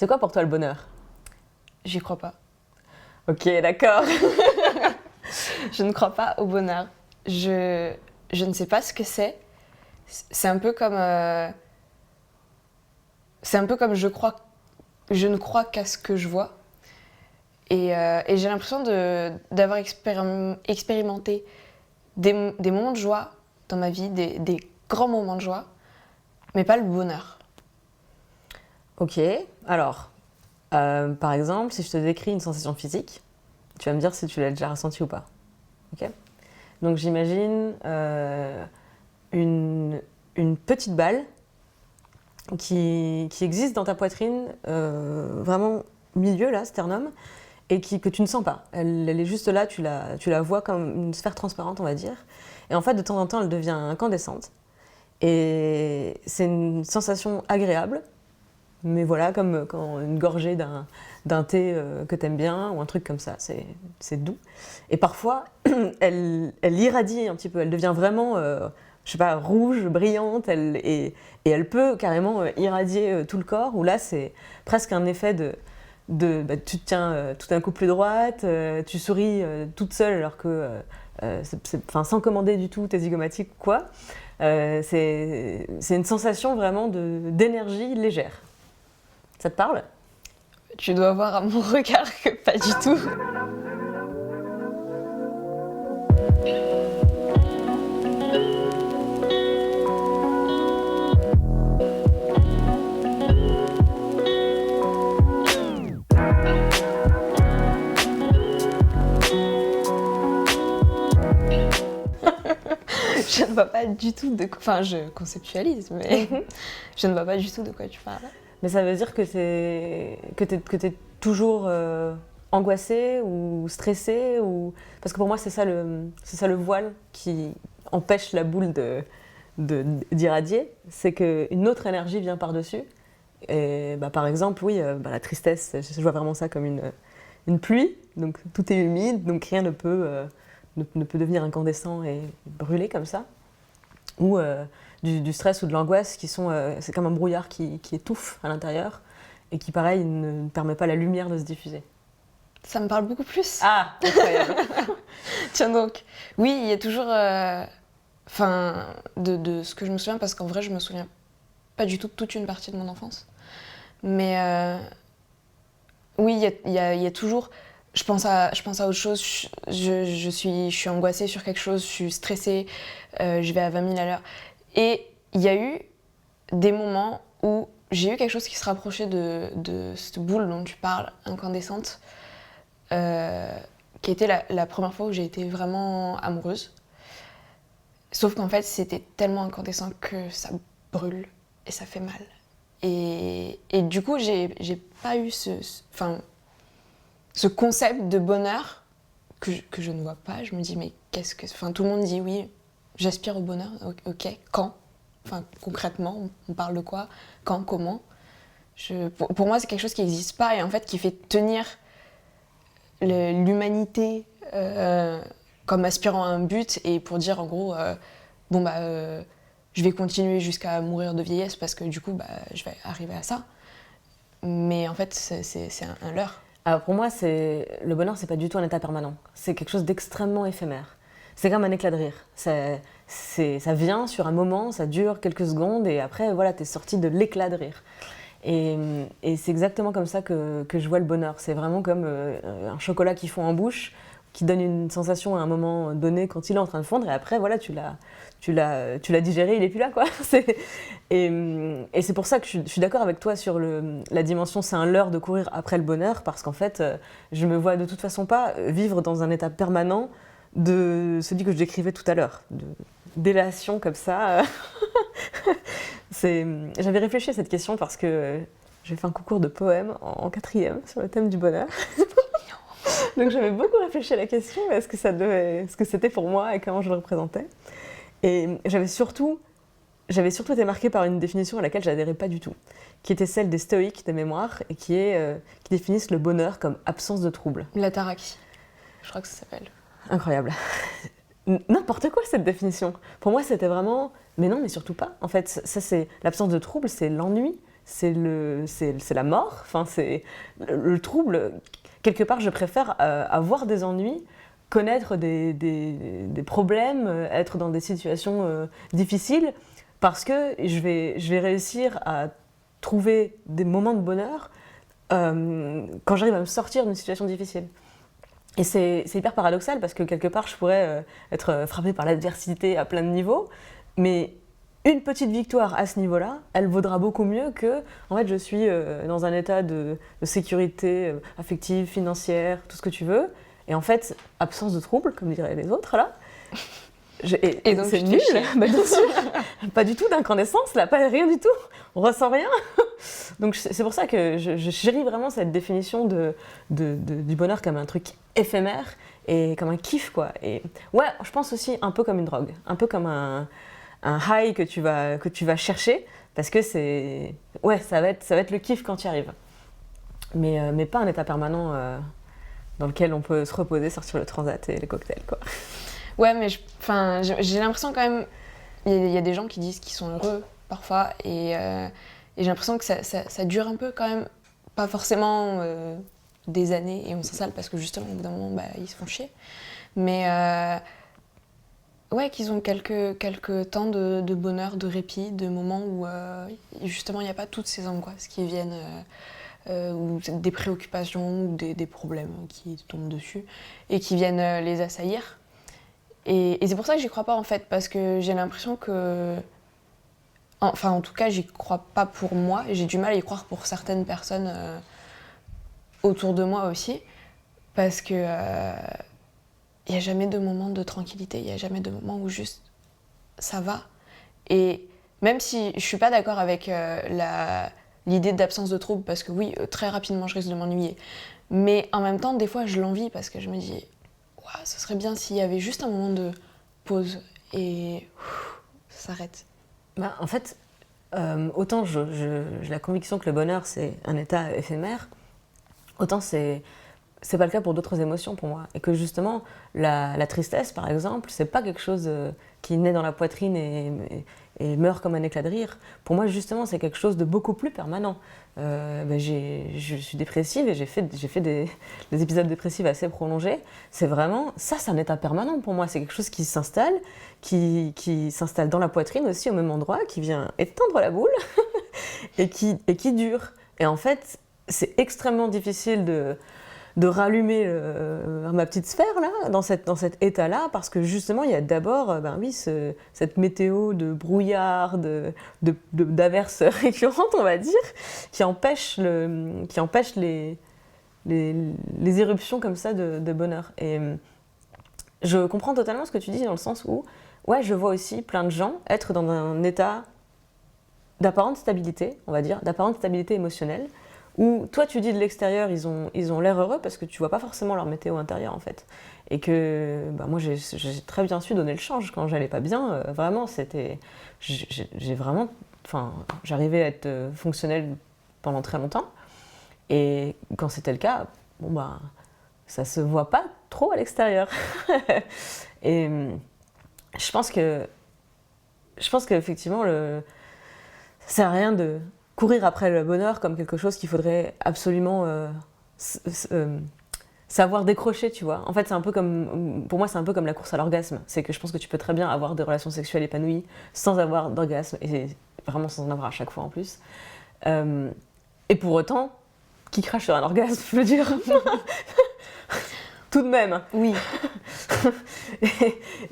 C'est quoi pour toi le bonheur? J'y crois pas. Ok, d'accord. Je ne crois pas au bonheur. Je ne sais pas ce que c'est. C'est un peu comme... c'est un peu comme je ne crois qu'à ce que je vois. Et j'ai l'impression d'avoir expérimenté des moments de joie dans ma vie, des grands moments de joie, mais pas le bonheur. Ok, alors, par exemple, si je te décris une sensation physique, tu vas me dire si tu l'as déjà ressentie ou pas. Ok. Donc j'imagine une petite balle qui existe dans ta poitrine, vraiment au milieu, là, sternum, et que tu ne sens pas. Elle est juste là, tu la vois comme une sphère transparente, on va dire. Et en fait, de temps en temps, elle devient incandescente. Et c'est une sensation agréable, mais voilà, comme quand une gorgée d'un thé que t'aimes bien, ou un truc comme ça, c'est doux. Et parfois, elle irradie un petit peu, elle devient vraiment, je sais pas, rouge, brillante, et elle peut carrément irradier tout le corps, où là, c'est presque un effet bah, tu te tiens tout d'un coup plus droite, tu souris toute seule alors que, enfin, sans commander du tout tes zygomatiques, quoi. C'est une sensation vraiment d'énergie légère. Ça te parle? Tu dois voir à mon regard que pas du tout. Je ne vois pas du tout de quoi... Enfin, je conceptualise, mais je ne vois pas du tout de quoi tu parles. Mais ça veut dire que t'es toujours angoissée ou stressée ou... Parce que pour moi, c'est ça le voile qui empêche la boule d'irradier. C'est qu'une autre énergie vient par-dessus. Et bah, par exemple, oui, bah, la tristesse, je vois vraiment ça comme une pluie. Donc tout est humide, donc rien ne peut devenir incandescent et brûler comme ça. Ou du stress ou de l'angoisse c'est comme un brouillard qui étouffe à l'intérieur et qui, pareil, ne permet pas à la lumière de se diffuser. Ça me parle beaucoup plus. Ah, incroyable. Tiens donc, oui, il y a toujours... Enfin, de ce que je me souviens, parce qu'en vrai, je me souviens pas du tout de toute une partie de mon enfance. Mais oui, il y a toujours... Je pense à autre chose, je suis angoissée sur quelque chose, je suis stressée, je vais à 20 000 à l'heure. Et il y a eu des moments où j'ai eu quelque chose qui se rapprochait de cette boule dont tu parles, incandescente, qui était la première fois où j'ai été vraiment amoureuse. Sauf qu'en fait, c'était tellement incandescent que ça brûle et ça fait mal. Et du coup, j'ai pas eu ce concept de bonheur que je ne vois pas. Je me dis, mais qu'est-ce que... Enfin, tout le monde dit, oui, j'aspire au bonheur. Ok, quand? Enfin, concrètement, on parle de quoi? Quand? Comment? Pour moi, c'est quelque chose qui n'existe pas et en fait qui fait tenir l'humanité comme aspirant à un but et pour dire en gros, bon bah, je vais continuer jusqu'à mourir de vieillesse parce que du coup, bah, je vais arriver à ça. Mais en fait, c'est un leurre. Alors pour moi, le bonheur, c'est pas du tout un état permanent. C'est quelque chose d'extrêmement éphémère. C'est comme un éclat de rire. Ça vient sur un moment, ça dure quelques secondes et après, voilà, t'es sorti de l'éclat de rire. Et c'est exactement comme ça que je vois le bonheur. C'est vraiment comme un chocolat qui fond en bouche, qui donne une sensation à un moment donné quand il est en train de fondre, et après, voilà, tu l'as digéré, il est plus là, quoi. Et c'est pour ça que je suis d'accord avec toi sur la dimension, c'est un leurre de courir après le bonheur, parce qu'en fait, je me vois de toute façon pas vivre dans un état permanent de celui que je décrivais tout à l'heure, d'élation comme ça. J'avais réfléchi à cette question parce que j'ai fait un concours de poèmes en 4e sur le thème du bonheur. Donc j'avais beaucoup réfléchi à la question, ce que c'était pour moi et comment je le représentais. Et j'avais surtout été marquée par une définition à laquelle j'adhérais pas du tout, qui était celle des stoïques de mémoire et qui définissent le bonheur comme absence de trouble. L'ataraxie, je crois que ça s'appelle. Incroyable. N'importe quoi cette définition. Pour moi, c'était vraiment, mais non, mais surtout pas. En fait, ça c'est l'absence de trouble, c'est l'ennui, c'est la mort, enfin, c'est le trouble. Quelque part, je préfère avoir des ennuis, connaître des problèmes, être dans des situations difficiles, parce que je vais réussir à trouver des moments de bonheur quand j'arrive à me sortir d'une situation difficile. Et c'est hyper paradoxal parce que quelque part je pourrais être frappée par l'adversité à plein de niveaux, mais une petite victoire à ce niveau-là, elle vaudra beaucoup mieux que en fait je suis dans un état de sécurité affective, financière, tout ce que tu veux, et en fait absence de trouble, comme diraient les autres là. Et donc c'est nul, bah, bien sûr, pas du tout d'incandescence là, pas rien du tout, on ressent rien. Donc c'est pour ça que je chéris vraiment cette définition du bonheur comme un truc éphémère et comme un kiff quoi. Et ouais, je pense aussi un peu comme une drogue, un peu comme un high que tu vas chercher parce que ça va être le kiff quand tu y arrives. Mais pas un état permanent dans lequel on peut se reposer, sortir le transat et les cocktails quoi. Ouais, mais j'ai l'impression quand même, il y a des gens qui disent qu'ils sont heureux parfois, et j'ai l'impression que ça dure un peu quand même, pas forcément des années, et on s'installe parce que justement au bout d'un moment, ils se font chier. Mais ouais, qu'ils ont quelques temps de bonheur, de répit, de moments où justement il n'y a pas toutes ces angoisses qui viennent, ou des préoccupations, ou des problèmes qui tombent dessus, et qui viennent les assaillir. Et c'est pour ça que j'y crois pas en fait, parce que j'ai l'impression que... Enfin, en tout cas, j'y crois pas pour moi, et j'ai du mal à y croire pour certaines personnes autour de moi aussi, parce que y a jamais de moment de tranquillité, il y a jamais de moment où juste ça va. Et même si je suis pas d'accord avec l'idée d'absence de trouble, parce que oui, très rapidement je risque de m'ennuyer, mais en même temps, des fois, je l'envie parce que je me dis... ce serait bien s'il y avait juste un moment de pause et ça s'arrête. En fait, autant j'ai la conviction que le bonheur c'est un état éphémère, autant c'est pas le cas pour d'autres émotions pour moi. Et que justement, la tristesse par exemple, c'est pas quelque chose qui naît dans la poitrine et meurt comme un éclat de rire. Pour moi, justement, c'est quelque chose de beaucoup plus permanent. Je suis dépressive et j'ai fait des épisodes dépressifs assez prolongés. C'est vraiment, ça c'est un état permanent pour moi. C'est quelque chose qui s'installe dans la poitrine aussi au même endroit, qui vient étendre la boule et qui dure. Et en fait, c'est extrêmement difficile de rallumer ma petite sphère là, dans cet état-là, parce que justement il y a d'abord cette météo de brouillard, d'averses récurrentes, on va dire, qui empêche les éruptions comme ça de bonheur. Et je comprends totalement ce que tu dis dans le sens où, ouais, je vois aussi plein de gens être dans un état d'apparente stabilité, on va dire, d'apparente stabilité émotionnelle, où toi tu dis de l'extérieur ils ont l'air heureux parce que tu vois pas forcément leur météo intérieure en fait. Et que moi j'ai très bien su donner le change quand j'allais pas bien, vraiment j'arrivais à être fonctionnelle pendant très longtemps. Et quand c'était le cas, ça se voit pas trop à l'extérieur. Et je pense qu'effectivement ça sert à rien de courir après le bonheur comme quelque chose qu'il faudrait absolument savoir décrocher, tu vois. En fait, pour moi, c'est un peu comme la course à l'orgasme. C'est que je pense que tu peux très bien avoir des relations sexuelles épanouies sans avoir d'orgasme, et vraiment sans en avoir à chaque fois en plus. Et pour autant, qui crache sur un orgasme, je veux dire tout de même. Oui.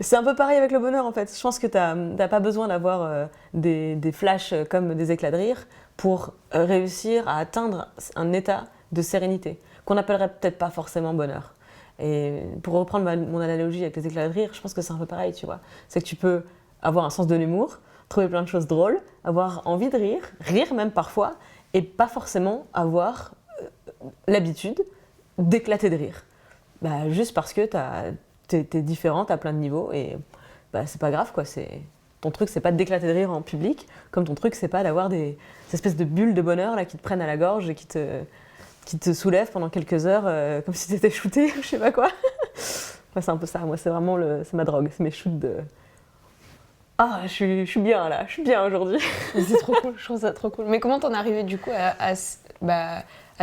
C'est un peu pareil avec le bonheur en fait. Je pense que t'as pas besoin d'avoir des flashs comme des éclats de rire pour réussir à atteindre un état de sérénité, qu'on n'appellerait peut-être pas forcément bonheur. Et pour reprendre mon analogie avec les éclats de rire, je pense que c'est un peu pareil, tu vois. C'est que tu peux avoir un sens de l'humour, trouver plein de choses drôles, avoir envie de rire même parfois, et pas forcément avoir l'habitude d'éclater de rire. Juste parce que t'es différente à plein de niveaux, et c'est pas grave quoi. Ton truc c'est pas d'éclater de rire en public, comme ton truc c'est pas d'avoir des espèces de bulles de bonheur là qui te prennent à la gorge et qui te soulèvent pendant quelques heures comme si t'étais shooté ou je sais pas quoi. Moi c'est un peu ça, moi c'est vraiment c'est ma drogue, c'est mes shoots Ah, je suis bien là, je suis bien aujourd'hui. C'est trop cool, je trouve ça trop cool. Mais comment t'en es arrivée du coup à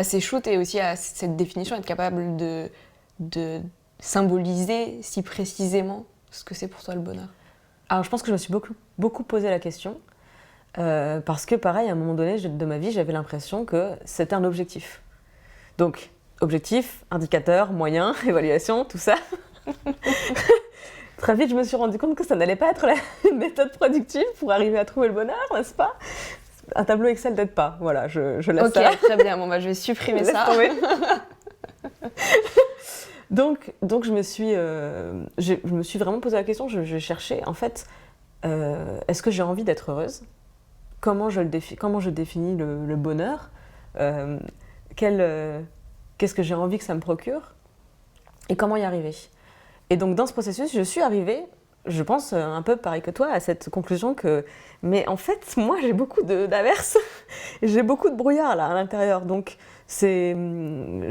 ces shoots et aussi à cette définition, être capable de symboliser si précisément ce que c'est pour toi le bonheur? Alors je pense que je me suis beaucoup posé la question, parce que pareil, à un moment donné de ma vie, j'avais l'impression que c'était un objectif. Donc, objectif, indicateur, moyen, évaluation, tout ça. Très vite, je me suis rendu compte que ça n'allait pas être la méthode productive pour arriver à trouver le bonheur, n'est-ce pas? Un tableau Excel n'aide pas, voilà, je laisse ça. Ok, très bien, bon bah je vais supprimer ça. Donc je me suis vraiment posé la question, je cherchais, en fait, est-ce que j'ai envie d'être heureuse? Comment je définis le bonheur? Qu'est-ce que j'ai envie que ça me procure? Et comment y arriver? Et donc dans ce processus, je suis arrivée, je pense un peu pareil que toi, à cette conclusion que, mais en fait, moi j'ai beaucoup d'averses, et j'ai beaucoup de brouillard là à l'intérieur, donc j'ai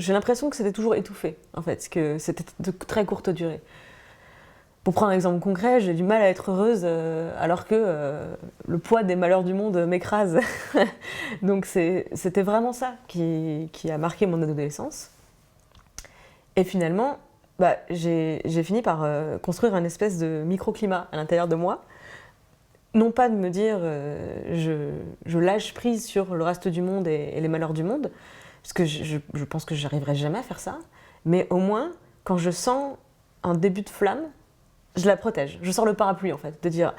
l'impression que c'était toujours étouffé, en fait, que c'était de très courte durée. Pour prendre un exemple concret, j'ai du mal à être heureuse alors que le poids des malheurs du monde m'écrase. Donc c'était vraiment ça qui a marqué mon adolescence. Et finalement, j'ai fini par construire un espèce de microclimat à l'intérieur de moi. Non pas de me dire je lâche prise sur le reste du monde et les malheurs du monde, parce que je pense que j'arriverai jamais à faire ça, mais au moins, quand je sens un début de flamme, je la protège. Je sors le parapluie en fait, de dire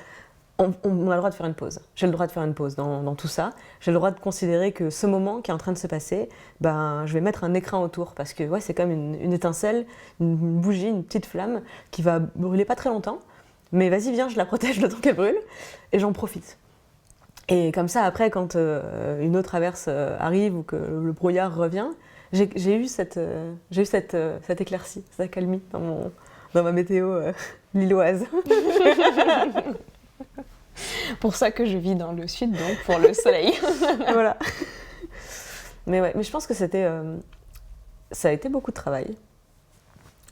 on a le droit de faire une pause. J'ai le droit de faire une pause dans tout ça. J'ai le droit de considérer que ce moment qui est en train de se passer, je vais mettre un écrin autour parce que ouais, c'est comme une étincelle, une bougie, une petite flamme qui va brûler pas très longtemps. Mais vas-y, viens, je la protège le temps qu'elle brûle et j'en profite. Et comme ça, après, quand une autre averse arrive ou que le brouillard revient, j'ai eu cette éclaircie, cette accalmie dans ma météo lilloise. Pour ça que je vis dans le sud, donc pour le soleil. Voilà. Mais ouais, mais je pense que ça a été beaucoup de travail.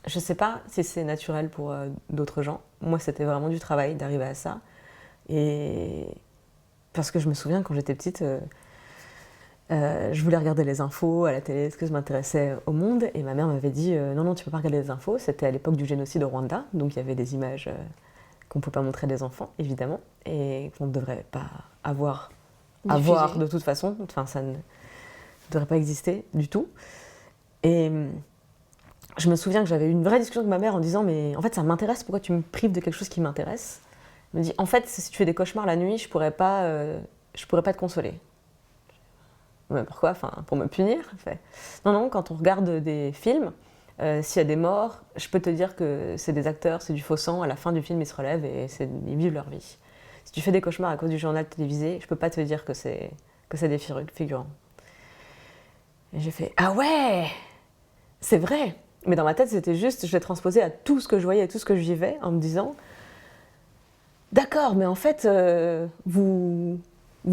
Je sais pas si c'est naturel pour d'autres gens. Moi, c'était vraiment du travail d'arriver à ça. Et parce que je me souviens quand j'étais petite, je voulais regarder les infos à la télé, parce que je m'intéressais au monde, et ma mère m'avait dit non, tu peux pas regarder les infos. C'était à l'époque du génocide au Rwanda, donc il y avait des images qu'on ne peut pas montrer des enfants, évidemment, et qu'on ne devrait pas avoir de toute façon. Enfin, ça ne devrait pas exister du tout. Et je me souviens que j'avais eu une vraie discussion avec ma mère en disant mais en fait ça m'intéresse, pourquoi tu me prives de quelque chose qui m'intéresse? Elle me dit en fait si tu fais des cauchemars la nuit, je pourrais pas te consoler. Mais pourquoi? Enfin, pour me punir? Non, quand on regarde des films, s'il y a des morts, je peux te dire que c'est des acteurs, c'est du faux sang, à la fin du film ils se relèvent et ils vivent leur vie. Si tu fais des cauchemars à cause du journal télévisé, je peux pas te dire que c'est des figurants. Et j'ai fait ah ouais, c'est vrai. Mais dans ma tête c'était juste, je l'ai transposé à tout ce que je voyais, à tout ce que je vivais, en me disant d'accord, mais en fait vous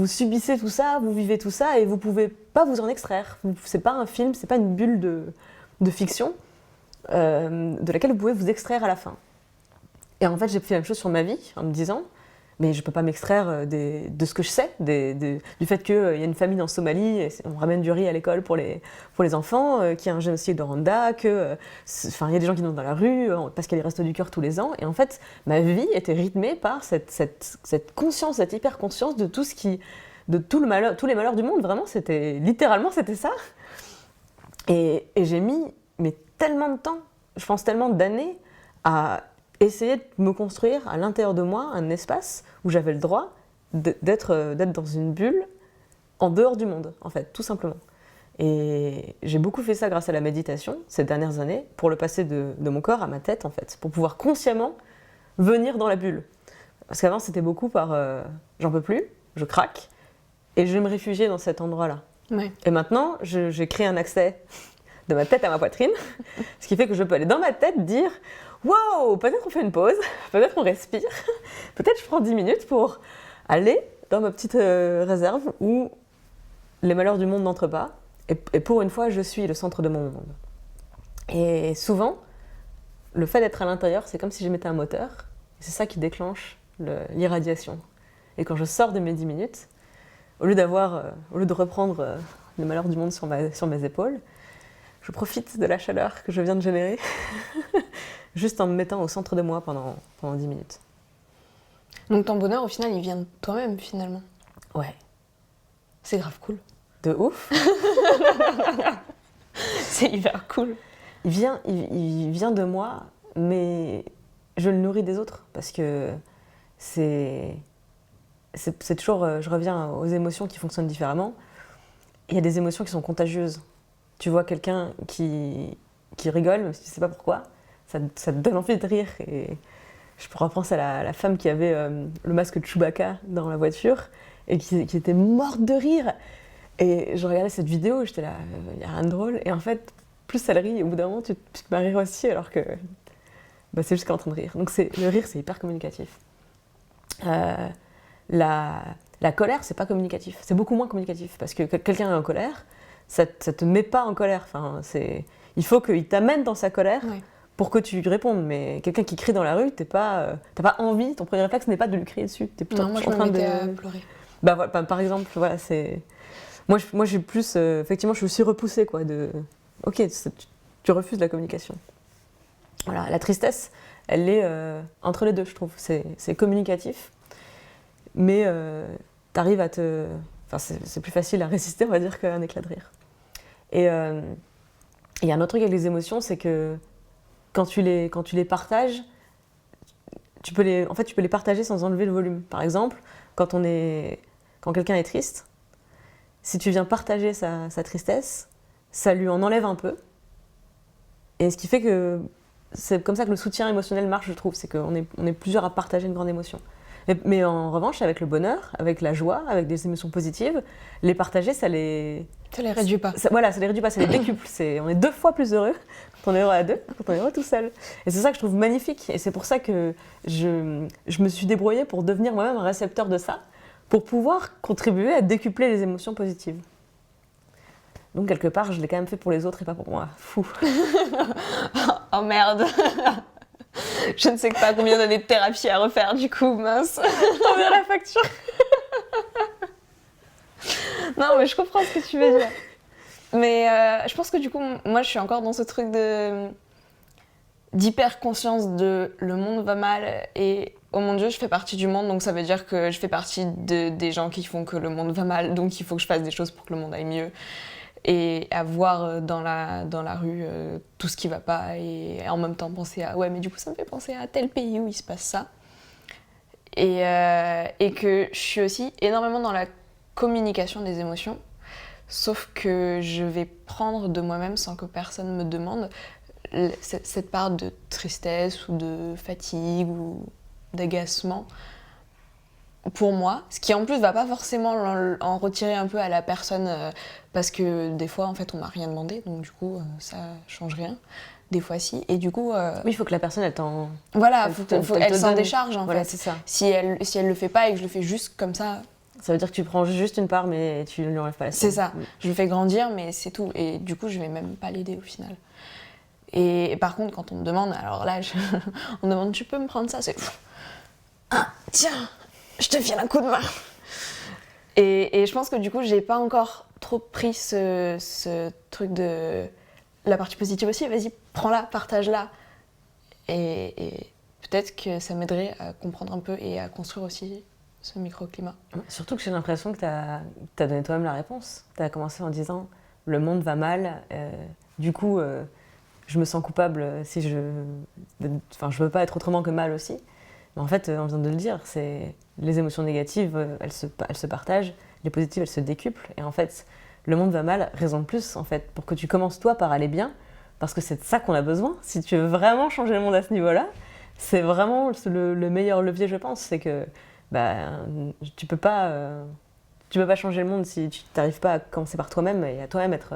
subissez tout ça, vous vivez tout ça et vous pouvez pas vous en extraire. C'est pas un film, c'est pas une bulle de fiction de laquelle vous pouvez vous extraire à la fin. Et en fait, j'ai fait la même chose sur ma vie en me disant mais je peux pas m'extraire de ce que je sais, du fait qu'il y a une famine en Somalie, et on ramène du riz à l'école pour les enfants, qu'il y a un génocide au Rwanda, il y a des gens qui vont dans la rue parce qu'il y a les Restos du Cœur tous les ans. Et en fait, ma vie était rythmée par cette conscience, cette hyper-conscience de tout tous les malheurs du monde. Vraiment, littéralement, c'était ça. Et j'ai mis tellement de temps, je pense tellement d'années à essayer de me construire à l'intérieur de moi un espace où j'avais le droit d'être dans une bulle en dehors du monde, en fait, tout simplement. Et j'ai beaucoup fait ça grâce à la méditation ces dernières années pour le passer de mon corps à ma tête, en fait, pour pouvoir consciemment venir dans la bulle. Parce qu'avant, c'était beaucoup par j'en peux plus, je craque, et je vais me réfugier dans cet endroit-là. Ouais. Et maintenant, j'ai créé un accès de ma tête à ma poitrine, ce qui fait que je peux aller dans ma tête dire wow, peut-être on fait une pause, peut-être on respire, peut-être je prends 10 minutes pour aller dans ma petite réserve où les malheurs du monde n'entrent pas, et pour une fois, je suis le centre de mon monde. Et souvent, le fait d'être à l'intérieur, c'est comme si je mettais un moteur, et c'est ça qui déclenche l'irradiation. Et quand je sors de mes 10 minutes, au lieu de reprendre les malheurs du monde sur mes épaules, je profite de la chaleur que je viens de générer, juste en me mettant au centre de moi pendant 10 minutes. Donc ton bonheur, au final, il vient de toi-même, finalement. Ouais. C'est grave cool. De ouf. C'est hyper cool. Il vient de moi, mais je le nourris des autres, parce que c'est toujours... je reviens aux émotions qui fonctionnent différemment. Il y a des émotions qui sont contagieuses. Tu vois quelqu'un qui rigole, même si tu ne sais pas pourquoi, ça te donne envie de rire. Et je repense à la femme qui avait le masque de Chewbacca dans la voiture et qui était morte de rire. Et je regardais cette vidéo, j'étais là, il n'y a rien de drôle. Et en fait, plus elle rit, au bout d'un moment, tu te mets à rire aussi, alors que c'est juste qu'elle est en train de rire. Donc le rire, c'est hyper communicatif. La colère, c'est pas communicatif. C'est beaucoup moins communicatif. Parce que quelqu'un est en colère, ça te met pas en colère. Enfin, il faut qu'il t'amène dans sa colère pour que tu lui répondes. Mais quelqu'un qui crie dans la rue, t'as pas envie, ton premier réflexe n'est pas de lui crier dessus. T'es plutôt non, moi, je en train me mettais à pleurer. Voilà, par exemple, voilà, c'est... Moi, j'ai plus... effectivement, je suis aussi repoussée, quoi, Ok, tu refuses la communication. Voilà, la tristesse, elle est entre les deux, je trouve. C'est communicatif, mais t'arrives à te... Enfin, c'est plus facile à résister, on va dire, qu'un éclat de rire. Et il y a un autre truc avec les émotions, c'est que quand tu les partages, tu peux les partager sans enlever le volume. Par exemple, quand quelqu'un est triste, si tu viens partager sa tristesse, ça lui en enlève un peu. Et ce qui fait que c'est comme ça que le soutien émotionnel marche, je trouve. C'est qu'on est plusieurs à partager une grande émotion. Mais en revanche, avec le bonheur, avec la joie, avec des émotions positives, les partager, ça les réduit pas. Ça les réduit pas, ça les décuple. On est 2 fois plus heureux quand on est heureux à 2 que quand on est heureux tout seul. Et c'est ça que je trouve magnifique. Et c'est pour ça que je me suis débrouillée pour devenir moi-même un récepteur de ça, pour pouvoir contribuer à décupler les émotions positives. Donc quelque part, je l'ai quand même fait pour les autres et pas pour moi. Fou. Oh merde. Je ne sais pas combien d'années de thérapie à refaire du coup, mince. Je t'enverrai la facture. Non, mais je comprends ce que tu veux dire. Mais je pense que du coup, moi je suis encore dans ce truc d'hyper conscience de le monde va mal et oh mon Dieu, je fais partie du monde, donc ça veut dire que je fais partie des gens qui font que le monde va mal, donc il faut que je fasse des choses pour que le monde aille mieux. Et à voir dans la rue tout ce qui va pas et en même temps penser à ouais mais du coup ça me fait penser à tel pays où il se passe ça et que je suis aussi énormément dans la communication des émotions sauf que je vais prendre de moi-même sans que personne me demande cette part de tristesse ou de fatigue ou d'agacement pour moi, ce qui en plus va pas forcément en retirer un peu à la personne parce que des fois en fait on m'a rien demandé donc du coup ça change rien, des fois si et du coup oui il faut que la personne elle t'en... Voilà, elle s'en décharge en voilà, fait. c'est ça. Si elle le fait pas et que je le fais juste comme ça veut dire que tu prends juste une part mais tu ne lui enlèves pas la sienne. C'est ça, je le fais grandir mais c'est tout et du coup je vais même pas l'aider au final. Et par contre quand on me demande, alors là on me demande tu peux me prendre ça, c'est tiens je te file un coup de main. Et je pense que du coup, j'ai pas encore trop pris ce truc de la partie positive aussi. Vas-y, prends-la, partage-la. Et peut-être que ça m'aiderait à comprendre un peu et à construire aussi ce microclimat. Surtout que j'ai l'impression que t'as donné toi-même la réponse. T'as commencé en disant « le monde va mal, du coup, je me sens coupable si je veux pas être autrement que mal aussi ». Mais en fait, on vient de le dire, les émotions négatives, elles se partagent, les positives, elles se décuplent. Et en fait, le monde va mal, raison de plus, en fait, pour que tu commences toi par aller bien, parce que c'est de ça qu'on a besoin. Si tu veux vraiment changer le monde à ce niveau-là, c'est vraiment le meilleur levier, je pense. C'est que tu peux pas changer le monde si tu n'arrives pas à commencer par toi-même et à toi-même être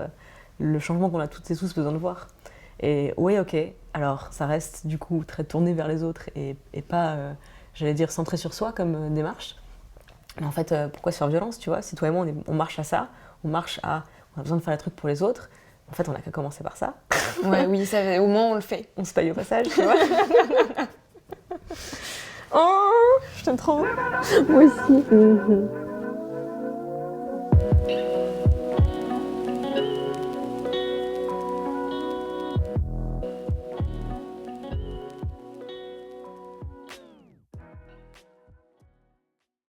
le changement qu'on a toutes et tous besoin de voir. Et oui, ok, alors ça reste du coup très tourné vers les autres et pas, j'allais dire, centré sur soi comme démarche. Mais en fait, pourquoi se faire violence, tu vois? Si toi et moi, on marche à ça, on a besoin de faire les trucs pour les autres, en fait, on n'a qu'à commencer par ça. Ouais, oui, ça, au moins on le fait. On se paye au passage, tu vois. Oh, je t'aime trop. Moi aussi.